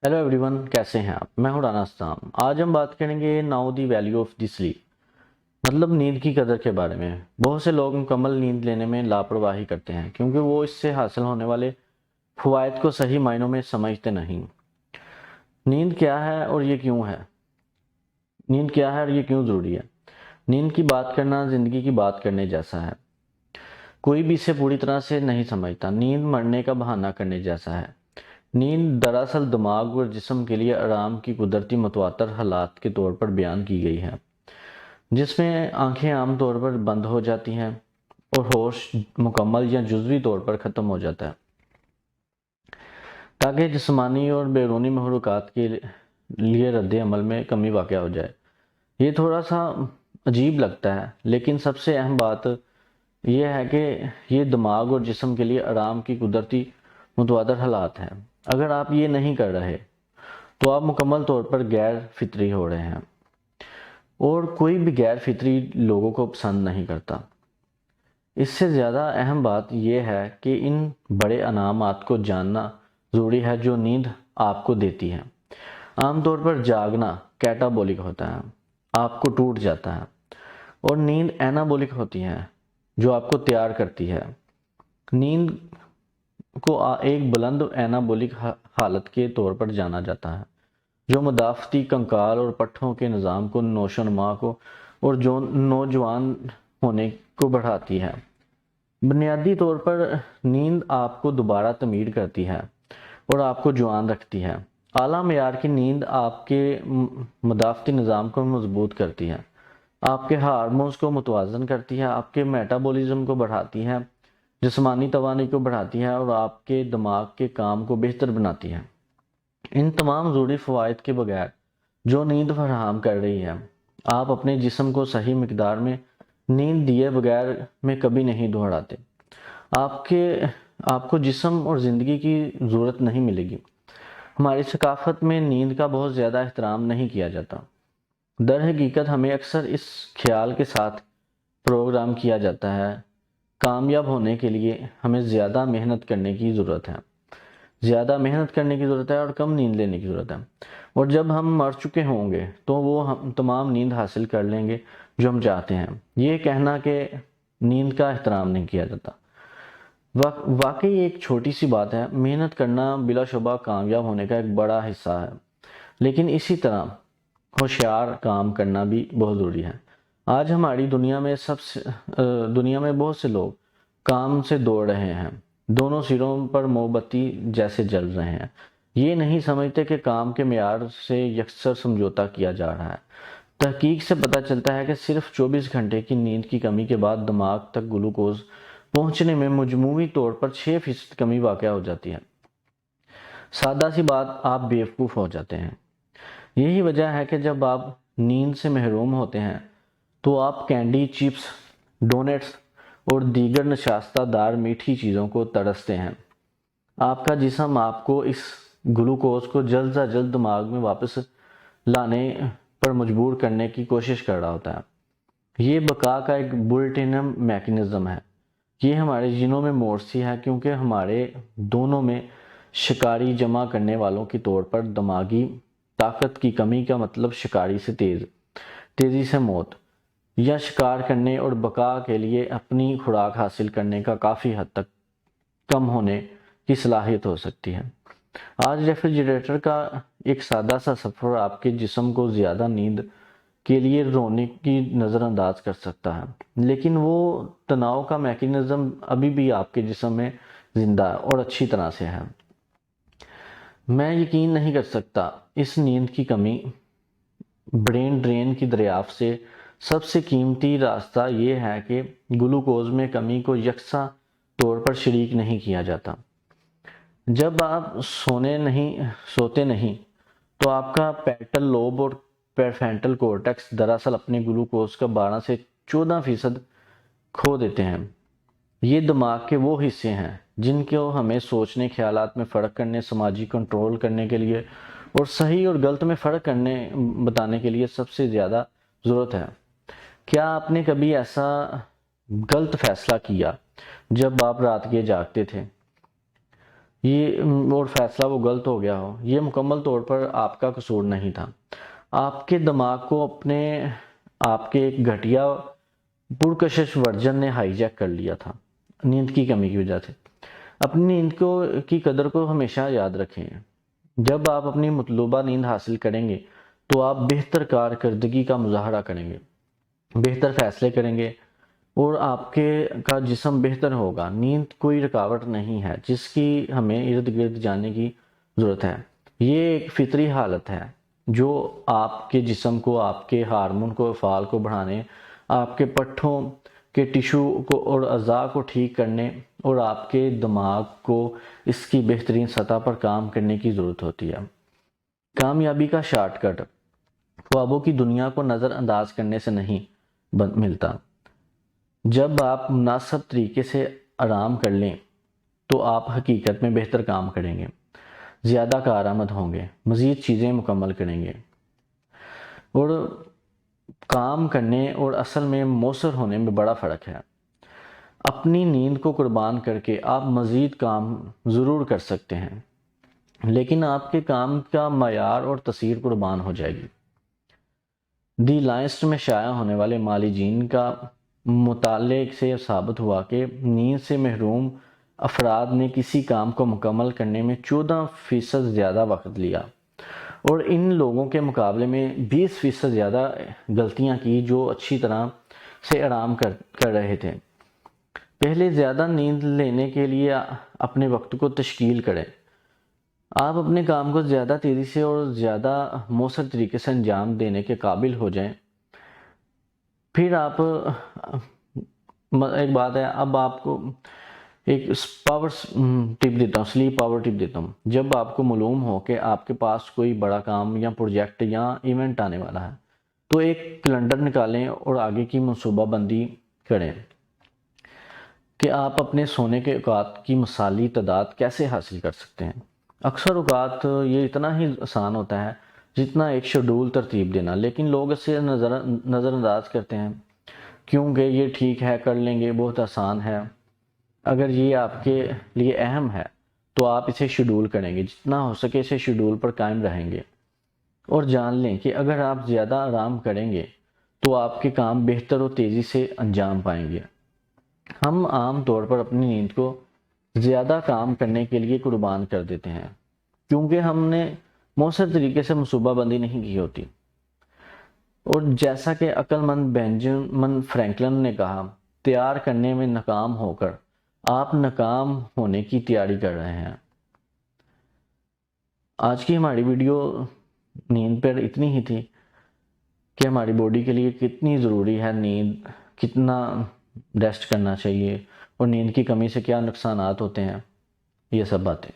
Hello everyone, कैसे हैं आप। मैं हूं राना अस्ताम। आज हम बात करेंगे now the value of the sleep, मतलब नींद की कदर के बारे में। बहुत से लोग मुकम्मल नींद लेने में लापरवाही करते हैं क्योंकि वो इससे हासिल होने वाले फ़वाइद को सही मायनों में समझते नहीं। नींद क्या है और ये क्यों है नींद क्या है और ये क्यों ज़रूरी है। नींद की बात करना ज़िंदगी की बात करने जैसा है। कोई भी इसे पूरी तरह से नहीं समझता। नींद मरने का बहाना करने जैसा है। नींद दरअसल दिमाग और जिस्म के लिए आराम की कुदरती मुतवातर हालात के तौर पर बयान की गई है, जिसमें आंखें आम तौर पर बंद हो जाती हैं और होश मुकम्मल या जुज़वी तौर पर ख़त्म हो जाता है, ताकि जिस्मानी और बैरूनी महरुकात के लिए रद्द अमल में कमी वाक़ हो जाए। ये थोड़ा सा अजीब लगता है, लेकिन सबसे अहम बात यह है कि ये दिमाग और जिस्म के लिए आराम की कुदरती मुतवातर हालात हैं। अगर आप ये नहीं कर रहे तो आप मुकम्मल तौर पर गैर फितरी हो रहे हैं, और कोई भी गैर फितरी लोगों को पसंद नहीं करता। इससे ज़्यादा अहम बात यह है कि इन बड़े अनामात को जानना ज़रूरी है जो नींद आपको देती है। आमतौर पर जागना कैटाबोलिक होता है, आपको टूट जाता है, और नींद एनाबोलिक होती है, जो आपको तैयार करती है। नींद को एक बुलंद एनाबोलिक हालत के तौर पर जाना जाता है, जो मदाफ़ती कंकाल और पट्ठों के निज़ाम को नोशोनुमा को और जो नौजवान होने को बढ़ाती है। बुनियादी तौर पर नींद आपको दोबारा तमीर करती है और आपको जवान रखती है। आला मेयार की नींद आपके मदाफ़ती निज़ाम को मजबूत करती है, आपके हार्मोन्स को मुतवाज़न करती है, आपके मेटाबॉलिज्म को बढ़ाती है, जिस्मानी तवानी को बढ़ाती है और आपके दिमाग के काम को बेहतर बनाती है। इन तमाम ज़रूरी फ़वाइद के बगैर जो नींद फराहम कर रही है, आप अपने जिस्म को सही मिकदार में नींद दिए बगैर में कभी नहीं दोहराते। आपको जिस्म और ज़िंदगी की ज़रूरत नहीं मिलेगी। हमारी सकाफ़त में नींद का बहुत ज़्यादा एहतराम नहीं किया जाता। दर हकीकत हमें अक्सर इस ख्याल के साथ प्रोग्राम किया जाता है, कामयाब होने के लिए हमें ज़्यादा मेहनत करने की ज़रूरत है, और कम नींद लेने की ज़रूरत है, और जब हम मर चुके होंगे तो वो हम तमाम नींद हासिल कर लेंगे जो हम चाहते हैं। ये कहना कि नींद का एहतराम नहीं किया जाता वाकई एक छोटी सी बात है। मेहनत करना बिलाशुबा कामयाब होने का एक बड़ा हिस्सा है, लेकिन इसी तरह होशियार काम करना भी बहुत ज़रूरी है। आज हमारी दुनिया में बहुत से लोग काम से दौड़ रहे हैं, दोनों सिरों पर मोमबत्ती जैसे जल रहे हैं। ये नहीं समझते कि काम के मेयार से यकसर समझौता किया जा रहा है। तहकीक से पता चलता है कि सिर्फ 24 घंटे की नींद की कमी के बाद दिमाग तक ग्लूकोज पहुंचने में मजमूई तौर पर 6% कमी वाक़ हो जाती है। सादा सी बात, आप बेवकूफ़ हो जाते हैं। यही वजह है कि जब आप नींद से महरूम होते हैं तो आप कैंडी, चिप्स, डोनट्स और दीगर नशास्तादार मीठी चीज़ों को तरसते हैं। आपका जिस्म आपको इस ग्लूकोज को जल्द से जल्द दिमाग में वापस लाने पर मजबूर करने की कोशिश कर रहा होता है। ये बका का एक बुलटिनम मैकेनिज़्म है। ये हमारे जीनों में मोर्सी है, क्योंकि हमारे दोनों में शिकारी जमा करने वालों के तौर पर दिमागी ताकत की कमी का मतलब शिकारी से तेज़ी से मौत, या शिकार करने और बका के लिए अपनी खुराक हासिल करने का काफ़ी हद तक कम होने की सलाहियत हो सकती है। आज रेफ्रिजरेटर का एक सादा सा सफ़र आपके जिस्म को ज़्यादा नींद के लिए रोने की नज़रअंदाज कर सकता है, लेकिन वो तनाव का मैकेनिज़्म अभी भी आपके जिस्म में ज़िंदा और अच्छी तरह से है। मैं यकीन नहीं कर सकता इस नींद की कमी ब्रेन ड्रेन की दरियाफ्त से सबसे कीमती रास्ता ये है कि ग्लूकोज में कमी को यकसा तौर पर शरीक नहीं किया जाता। जब आप सोते नहीं तो आपका पैटल लोब और प्रेफ्रंटल कॉर्टेक्स दरअसल अपने ग्लूकोज का 12 से 14% खो देते हैं। ये दिमाग के वो हिस्से हैं जिनको हमें सोचने, ख्यालात में फ़र्क करने, समाजी कंट्रोल करने के लिए और सही और गलत में फ़र्क करने बताने के लिए सबसे ज़्यादा ज़रूरत है। क्या आपने कभी ऐसा गलत फैसला किया जब आप रात के जागते थे? یہ اور فیصلہ وہ غلط ہو گیا ہو، یہ مکمل طور پر آپ کا قصور نہیں تھا۔ آپ کے دماغ کو آپ کے ایک گھٹیا پرکشش ورژن نے ہائی جیک کر لیا تھا نیند کی کمی کی وجہ سے۔ اپنی نیند کی قدر کو ہمیشہ یاد رکھیں۔ جب آپ اپنی مطلوبہ نیند حاصل کریں گے تو آپ بہتر کارکردگی کا مظاہرہ کریں گے، بہتر فیصلے کریں گے اور آپ کا جسم بہتر ہوگا۔ نیند کوئی رکاوٹ نہیں ہے جس کی ہمیں ارد گرد جانے کی ضرورت ہے۔ یہ ایک فطری حالت ہے جو آپ کے جسم کو، آپ کے ہارمون کو، افعال کو بڑھانے، آپ کے پٹھوں کے ٹیشو کو اور اعضاء کو ٹھیک کرنے اور آپ کے دماغ کو اس کی بہترین سطح پر کام کرنے کی ضرورت ہوتی ہے۔ کامیابی کا شارٹ کٹ خوابوں کی دنیا کو نظر انداز کرنے سے نہیں ملتا۔ جب آپ مناسب طریقے سے آرام کر لیں تو آپ حقیقت میں بہتر کام کریں گے، زیادہ کارآمد ہوں گے، مزید چیزیں مکمل کریں گے۔ اور کام کرنے اور اصل میں مؤثر ہونے میں بڑا فرق ہے۔ اپنی نیند کو قربان کر کے آپ مزید کام ضرور کر سکتے ہیں، لیکن آپ کے کام کا معیار اور تاثیر قربان ہو جائے گی۔ دی لائنسٹ میں شائع ہونے والے معالجین کا مطالعے سے ثابت ہوا کہ نیند سے محروم افراد نے کسی کام کو مکمل کرنے میں 14% زیادہ وقت لیا اور ان لوگوں کے مقابلے میں 20% زیادہ غلطیاں کی جو اچھی طرح سے آرام کر رہے تھے۔ پہلے زیادہ نیند لینے کے لیے اپنے وقت کو تشکیل کریں۔ آپ اپنے کام کو زیادہ تیزی سے اور زیادہ مؤثر طریقے سے انجام دینے کے قابل ہو جائیں۔ پھر آپ ایک بات ہے، اب آپ کو ایک پاور ٹپ دیتا ہوں، سلیپ پاور ٹپ دیتا ہوں۔ جب آپ کو معلوم ہو کہ آپ کے پاس کوئی بڑا کام یا پروجیکٹ یا ایونٹ آنے والا ہے تو ایک کیلنڈر نکالیں اور آگے کی منصوبہ بندی کریں کہ آپ اپنے سونے کے اوقات کی مثالی تعداد کیسے حاصل کر سکتے ہیں۔ اکثر اوقات یہ اتنا ہی آسان ہوتا ہے جتنا ایک شیڈول ترتیب دینا، لیکن لوگ اسے نظر انداز کرتے ہیں کیونکہ یہ ٹھیک ہے، کر لیں گے، بہت آسان ہے۔ اگر یہ آپ کے لیے اہم ہے تو آپ اسے شیڈول کریں گے، جتنا ہو سکے اسے شیڈول پر قائم رہیں گے، اور جان لیں کہ اگر آپ زیادہ آرام کریں گے تو آپ کے کام بہتر اور تیزی سے انجام پائیں گے۔ ہم عام طور پر اپنی نیند کو زیادہ کام کرنے کے لیے قربان کر دیتے ہیں کیونکہ ہم نے مؤثر طریقے سے منصوبہ بندی نہیں کی ہوتی، اور جیسا کہ عقل مند بینجامن فرینکلن نے کہا، تیار کرنے میں ناکام ہو کر آپ ناکام ہونے کی تیاری کر رہے ہیں۔ آج کی ہماری ویڈیو نیند پر اتنی ہی تھی کہ ہماری باڈی کے لیے کتنی ضروری ہے نیند، کتنا ریسٹ کرنا چاہیے اور نیند کی کمی سے کیا نقصانات ہوتے ہیں، یہ سب باتیں۔